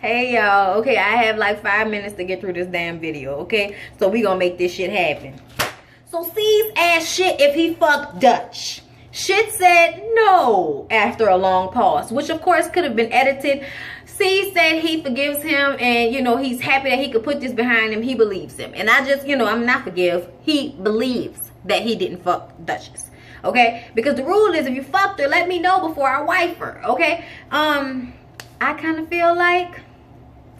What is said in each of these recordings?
Hey y'all, okay, I have like 5 minutes to get through this damn video, okay? So we gonna make this shit happen. So C's asked Shit if he fucked Dutch. Shit said no after a long pause, which of course could have been edited. C said he forgives him and, you know, he's happy that he could put this behind him. He believes him. And I just, you know, I'm not forgive. He believes that he didn't fuck Duchess. Okay? Because the rule is if you fucked her, let me know before I wife her. Okay? I kind of feel like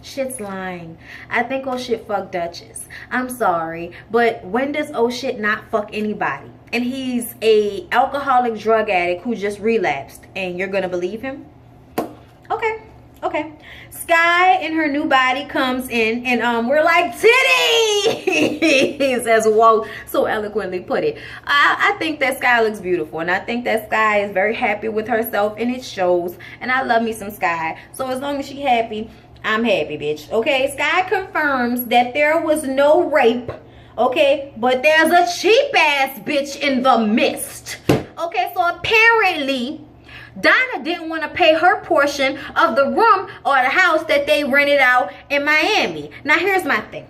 Shit's lying. I think oh shit fuck Duchess. I'm sorry, but when does oh shit not fuck anybody? And he's a alcoholic drug addict who just relapsed, and you're gonna believe him? Okay. Sky in her new body comes in, and we're like, titties, as Walt so eloquently put it. I think that Sky looks beautiful, and I think that Sky is very happy with herself, and it shows. And I love me some Sky. So as long as she's happy, I'm happy, bitch. Okay, Sky confirms that there was no rape. Okay, but there's a cheap ass bitch in the midst. Okay, so apparently Donna didn't want to pay her portion of the room or the house that they rented out in Miami. Now here's my thing.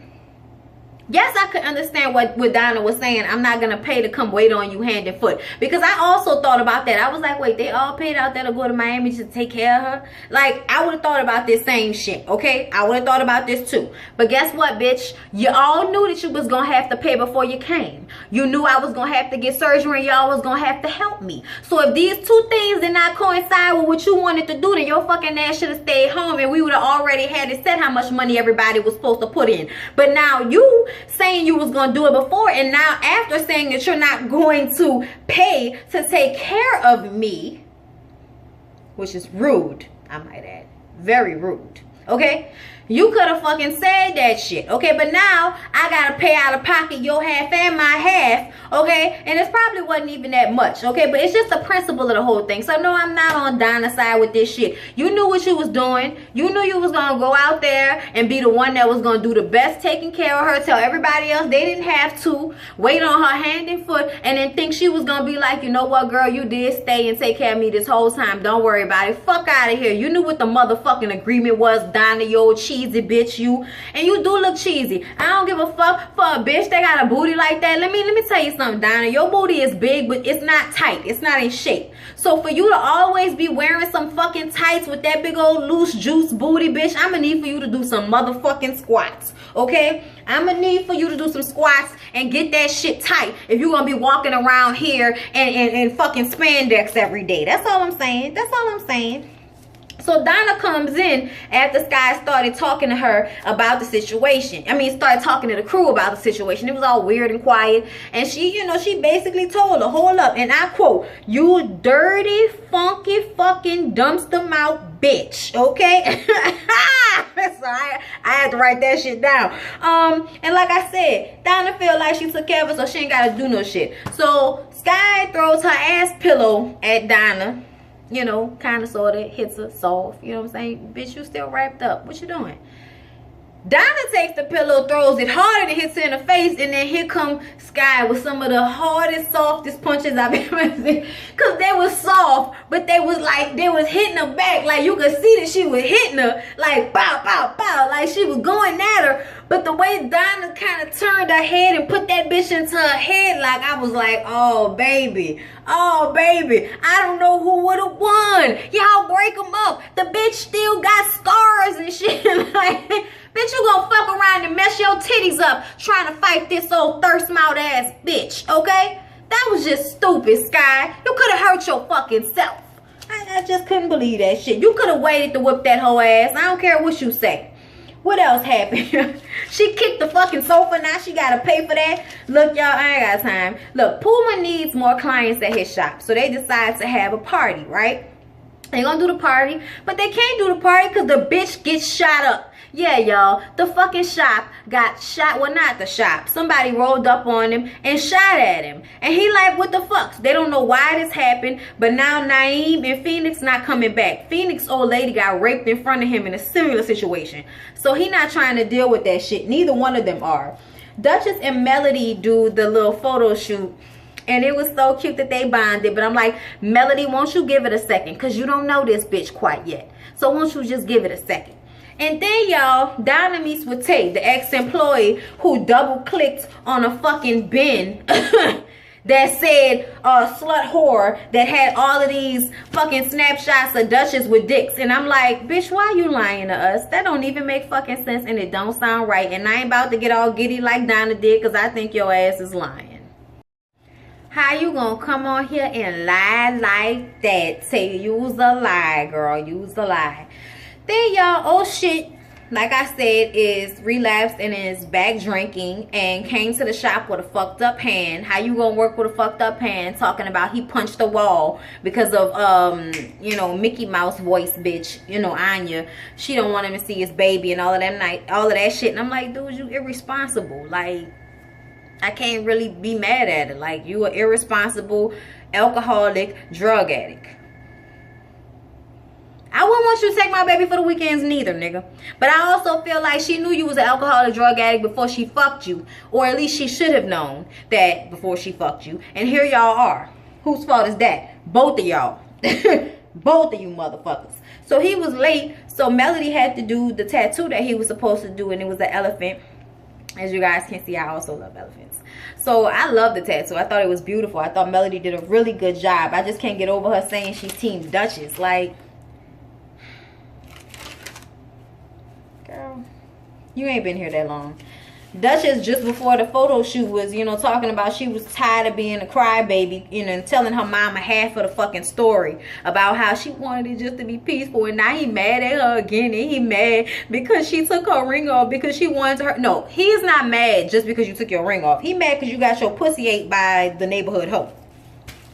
Yes, I could understand what Donna was saying. I'm not going to pay to come wait on you hand and foot. Because I also thought about that. I was like, wait, they all paid out there to go to Miami to take care of her? Like, I would have thought about this same shit, okay? I would have thought about this too. But guess what, bitch? You all knew that you was going to have to pay before you came. You knew I was going to have to get surgery and y'all was going to have to help me. So if these two things did not coincide with what you wanted to do, then your fucking ass should have stayed home and we would have already had it set how much money everybody was supposed to put in. But now you saying you was going to do it before, and now after saying that you're not going to pay to take care of me, which is rude, I might add, very rude, okay? You could have fucking said that shit, okay? But now I gotta pay out of pocket your half and my half, okay? And it probably wasn't even that much, okay? But it's just the principle of the whole thing. So no, I'm not on Donna's side with this shit. You knew what you was doing. You knew you was gonna go out there and be the one that was gonna do the best taking care of her. Tell everybody else they didn't have to wait on her hand and foot, and then think she was gonna be like, you know what, girl, you did stay and take care of me this whole time. Don't worry about it. Fuck out of here. You knew what the motherfucking agreement was, Donna, you old cheesy bitch, you. And you do look cheesy. I don't give a fuck for a bitch that got a booty like that. Let me tell you something, Donna. Your booty is big, but it's not tight. It's not in shape. So for you to always be wearing some fucking tights with that big old loose juice booty, bitch, I'm gonna need for you to do some motherfucking squats, okay? I'm gonna need for you to do some squats and get that shit tight if you're gonna be walking around here and fucking spandex every day. That's all I'm saying. That's all I'm saying. So Donna comes in after Sky started talking to her about the situation. I mean, started talking to the crew about the situation. It was all weird and quiet. And she, you know, she basically told her, hold up. And I quote, you dirty, funky, fucking dumpster mouth bitch. Okay? So I had to write that shit down. And like I said, Donna feel like she took care of her, so she ain't got to do no shit. So Sky throws her ass pillow at Donna. You know, kind of, sort of, hits her soft. You know what I'm saying? Bitch, you still wrapped up. What you doing? Donna takes the pillow, throws it harder, and hits her in the face. And then here come Sky with some of the hardest, softest punches I've ever seen. Because they was soft, but they was like, they was hitting her back. Like, you could see that she was hitting her. Like, pow, pow, pow. Like, she was going at her. But the way Donna kind of turned her head and put that bitch into her head, like, I was like, oh, baby. Oh, baby. I don't know who would have won. Y'all break them up. The bitch still got scars and shit. Like, bitch, you gonna fuck around and mess your titties up trying to fight this old thirst mouth ass bitch, okay? That was just stupid, Sky. You could have hurt your fucking self. I just couldn't believe that shit. You could have waited to whip that whole ass. I don't care what you say. What else happened? She kicked the fucking sofa. Now she got to pay for that. Look, y'all, I ain't got time. Look, Puma needs more clients at his shop. So they decide to have a party, right? They gonna do the party. But they can't do the party because the bitch gets shot up. Yeah, y'all, the fucking shop got shot. Well, not the shop. Somebody rolled up on him and shot at him. And he like, what the fuck? They don't know why this happened. But now Naeem and Phoenix not coming back. Phoenix old lady got raped in front of him in a similar situation. So he not trying to deal with that shit. Neither one of them are. Duchess and Melody do the little photo shoot. And it was so cute that they bonded. But I'm like, Melody, won't you give it a second? Because you don't know this bitch quite yet. So won't you just give it a second? And then y'all, Donna meets with Tay, the ex-employee who double-clicked on a fucking bin that said slut whore that had all of these fucking snapshots of Duchess with dicks. And I'm like, bitch, why you lying to us? That don't even make fucking sense and it don't sound right. And I ain't about to get all giddy like Donna did because I think your ass is lying. How you gonna come on here and lie like that? Say use a lie, girl. Use a lie. Then y'all, oh shit, like I said, is relapsed and is back drinking and came to the shop with a fucked up hand. How you gonna work with a fucked up hand? Talking about he punched the wall because of you know, Mickey Mouse voice bitch, you know, Anya. She don't want him to see his baby and all of that shit. And I'm like, dude, you irresponsible. Like, I can't really be mad at it. Like, you are irresponsible, alcoholic, drug addict. I wouldn't want you to take my baby for the weekends neither, nigga. But I also feel like she knew you was an alcoholic drug addict before she fucked you. Or at least she should have known that before she fucked you. And here y'all are. Whose fault is that? Both of y'all. Both of you motherfuckers. So he was late. So Melody had to do the tattoo that he was supposed to do. And it was an elephant. As you guys can see, I also love elephants. So I love the tattoo. I thought it was beautiful. I thought Melody did a really good job. I just can't get over her saying she's Team Duchess. Like, girl, you ain't been here that long. Duchess, just before the photo shoot, was, you know, talking about she was tired of being a crybaby, you know, and telling her mama half of the fucking story about how she wanted it just to be peaceful. And now he mad at her again, and he mad because she took her ring off because she wanted to hurt. No, he's not mad just because you took your ring off. He mad because you got your pussy ate by the neighborhood hoe.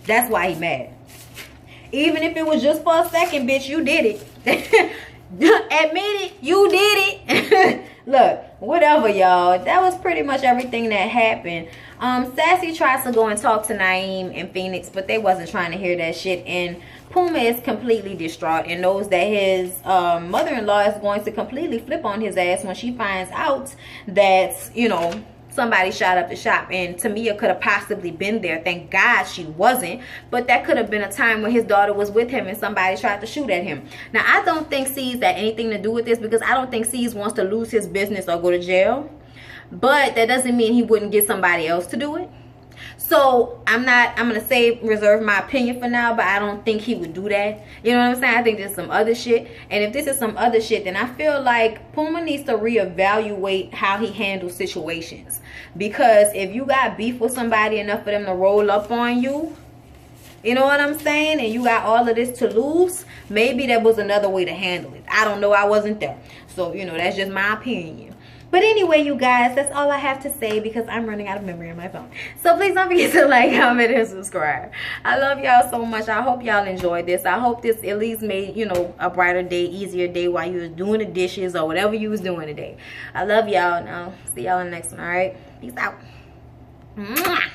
That's why he mad. Even if it was just for a second, bitch, you did it. Admit it, you did it. Look, whatever, y'all. That was pretty much everything that happened. Sassy tries to go and talk to Naeem and Phoenix, but they wasn't trying to hear that shit. And Puma is completely distraught and knows that his mother-in-law is going to completely flip on his ass when she finds out that, you know, somebody shot up the shop. And Tamia could have possibly been there. Thank God she wasn't. But that could have been a time when his daughter was with him and somebody tried to shoot at him. Now, I don't think C's had anything to do with this because I don't think C's wants to lose his business or go to jail. But that doesn't mean he wouldn't get somebody else to do it. So I'm gonna say reserve my opinion for now, but I don't think he would do that. You know what I'm saying? I think there's some other shit. And if this is some other shit, then I feel like Puma needs to reevaluate how he handles situations. Because if you got beef with somebody enough for them to roll up on you, you know what I'm saying? And you got all of this to lose, maybe there was another way to handle it. I don't know. I wasn't there. So, you know, that's just my opinion. But anyway, you guys, that's all I have to say because I'm running out of memory on my phone. So please don't forget to like, comment, and subscribe. I love y'all so much. I hope y'all enjoyed this. I hope this at least made, you know, a brighter day, easier day while you was doing the dishes or whatever you was doing today. I love y'all. Now, see y'all in the next one, all right? Peace out. Mwah.